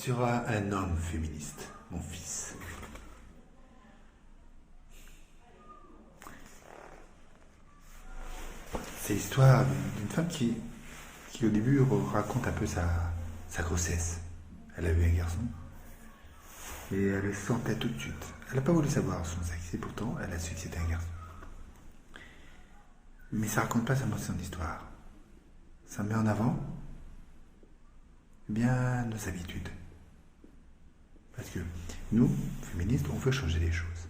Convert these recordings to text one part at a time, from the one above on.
seras un homme féministe, mon fils. C'est l'histoire d'une femme qui au début raconte un peu sa grossesse. Elle a eu un garçon et elle le sentait tout de suite. Elle n'a pas voulu savoir son sexe et pourtant elle a su que c'était un garçon. Mais ça raconte pas seulement son histoire. Ça met en avant bien nos habitudes. Parce que nous, féministes, on veut changer les choses.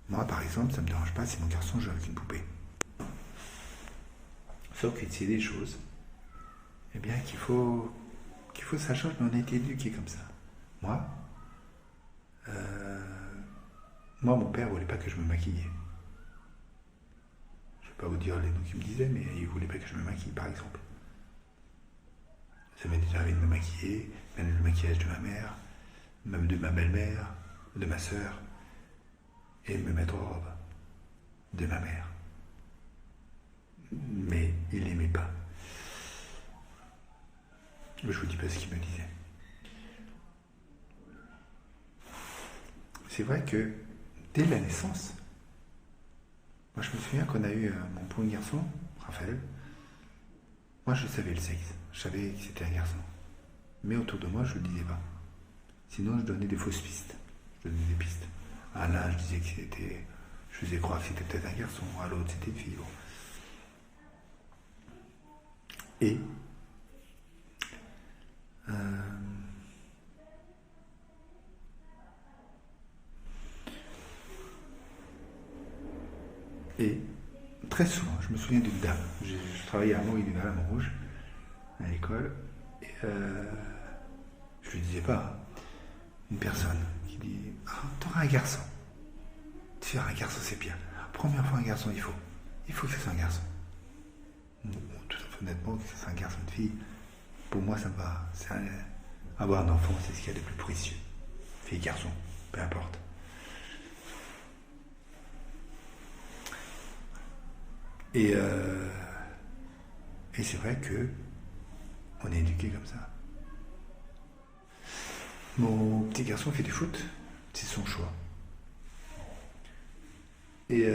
Moi, par exemple, ça ne me dérange pas si mon garçon joue avec une poupée. Sauf que c'est des choses, eh bien, qu'il faut que ça change, mais on a été éduqués comme ça. Moi, mon père ne voulait pas que je me maquille. Je ne vais pas vous dire les noms qu'il me disait, mais il ne voulait pas que je me maquille, par exemple. Ça m'est déjà arrivé de me maquiller, même le maquillage de ma mère, même de ma belle-mère, de ma sœur, et me mettre en robe de ma mère. Mais il n'aimait pas. Je vous dis pas ce qu'il me disait. C'est vrai que dès la naissance, moi je me souviens qu'on a eu mon premier garçon, Raphaël. Moi je savais le sexe, je savais que c'était un garçon. Mais autour de moi je ne le disais pas. Sinon je donnais des fausses pistes. Je donnais des pistes. À l'un je disais que c'était. Je faisais croire que c'était peut-être un garçon, à l'autre c'était une fille. Bon. Et Et très souvent, je me souviens d'une dame. Je travaillais à Montréal, à Montrouge, à l'école. Et je lui disais pas. Une personne qui dit t'auras un garçon. Tu feras un garçon, c'est bien. Première fois, un garçon, il faut que ce soit un garçon. Tout à fait honnêtement, que ce soit un garçon, une fille, pour moi, ça me va. Avoir un enfant, c'est ce qu'il y a de plus précieux. Fille, garçon, peu importe. Et c'est vrai que on est éduqué comme ça. Mon petit garçon fait du foot, c'est son choix. Et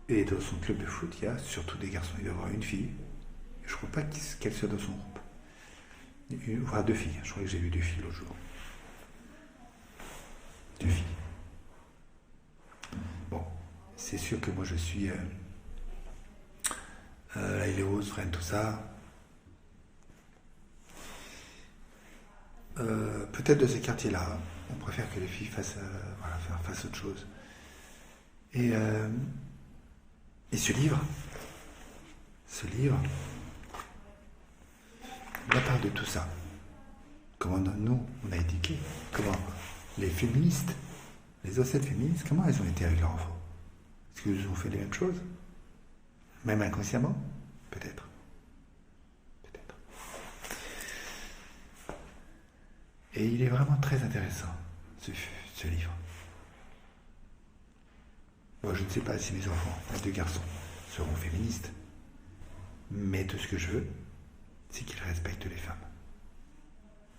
dans son club de foot, il y a surtout des garçons. Il doit y avoir une fille. Je ne crois pas qu'elle soit dans son groupe. Voire deux filles. Je crois que j'ai vu deux filles l'autre jour. Deux filles. Bon, c'est sûr que moi je suis la Iléos, Fresnes, tout ça. Peut-être de ces quartiers-là, on préfère que les filles fassent autre chose. Et ce livre, il parle de tout ça. Comment nous, on a éduqué, comment les féministes, les ancêtres féministes, comment elles ont été avec leurs enfants. Est-ce qu'ils ont fait les mêmes choses? Même inconsciemment? Peut-être. Peut-être. Et il est vraiment très intéressant, ce livre. Moi, je ne sais pas si mes enfants, mes deux garçons, seront féministes. Mais tout ce que je veux, c'est qu'ils respectent les femmes.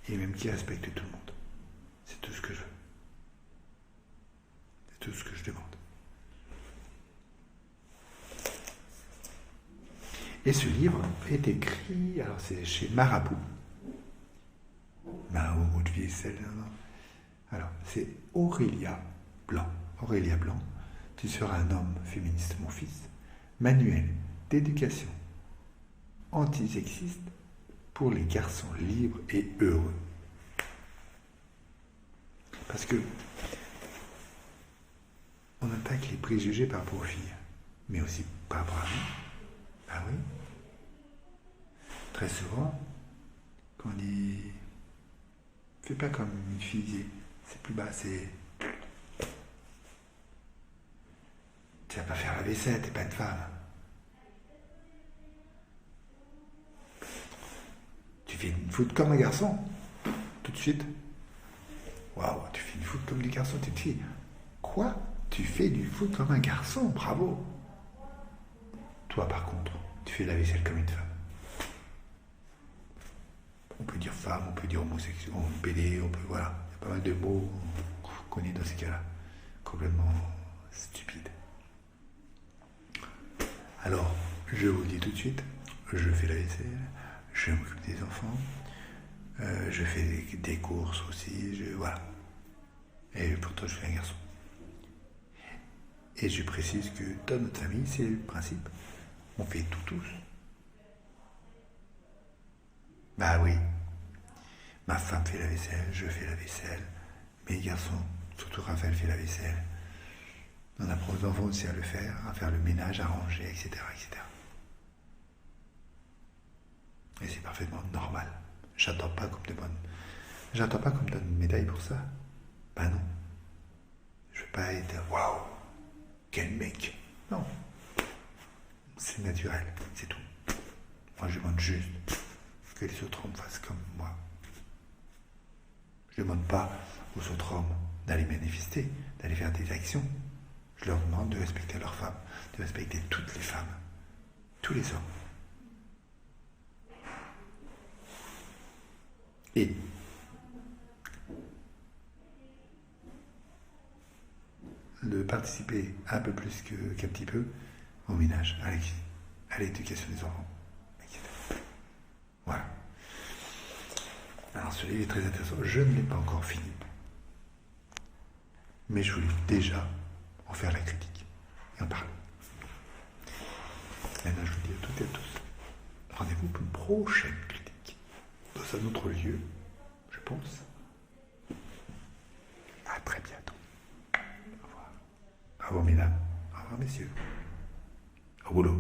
Et même qu'ils respectent tout le monde. C'est tout ce que je veux. C'est tout ce que je demande. Et ce livre est écrit, alors c'est chez Marabout. Marabout de vie, celle non. Alors, c'est Aurélia Blanc. Aurélia Blanc, tu seras un homme féministe, mon fils. Manuel d'éducation antisexiste pour les garçons libres et heureux. Parce que on attaque les préjugés par rapport aux filles, mais aussi par rapport à nous. Ah oui. Très souvent, quand on dit fais pas comme une fille, c'est plus bas, c'est tu vas pas faire la vaisselle, t'es pas une femme. Tu fais une foot comme un garçon, tout de suite. Waouh, tu fais du foot comme des garçons, t'es une fille. Quoi? Tu fais du foot comme un garçon, bravo. Toi, par contre, tu fais la vaisselle comme une femme. On peut dire femme, on peut dire homosexuel, PD, on peut, voilà. Il y a pas mal de mots qu'on connaît dans ces cas-là. Complètement stupide. Alors, je vous le dis tout de suite, je fais la vaisselle, je m'occupe des enfants, je fais des courses aussi, voilà. Et pourtant, je suis un garçon. Et je précise que dans notre famille, c'est le principe. On fait tout tous. Bah oui. Ma femme fait la vaisselle, je fais la vaisselle. Mes garçons, surtout Raphaël, fait la vaisselle. On apprend aux enfants aussi à le faire, à faire le ménage, à ranger, etc. etc. Et c'est parfaitement normal. J'attends pas qu'on me donne une médaille pour ça. Bah non. Je veux pas être waouh, quel mec. Non. C'est naturel, c'est tout. Moi je demande juste que les autres hommes fassent comme moi. Je ne demande pas aux autres hommes d'aller manifester, d'aller faire des actions. Je leur demande de respecter leurs femmes, de respecter toutes les femmes, tous les hommes. Et de participer un peu plus qu'un petit peu au ménage, à l'éducation des enfants. Voilà. Alors ce livre est très intéressant. Je ne l'ai pas encore fini. Mais je voulais déjà en faire la critique et en parler. Maintenant je vous dis à toutes et à tous, rendez-vous pour une prochaine critique. Dans un autre lieu, je pense. À très bientôt. Au revoir. Au revoir mesdames. Au revoir messieurs. Au boulot.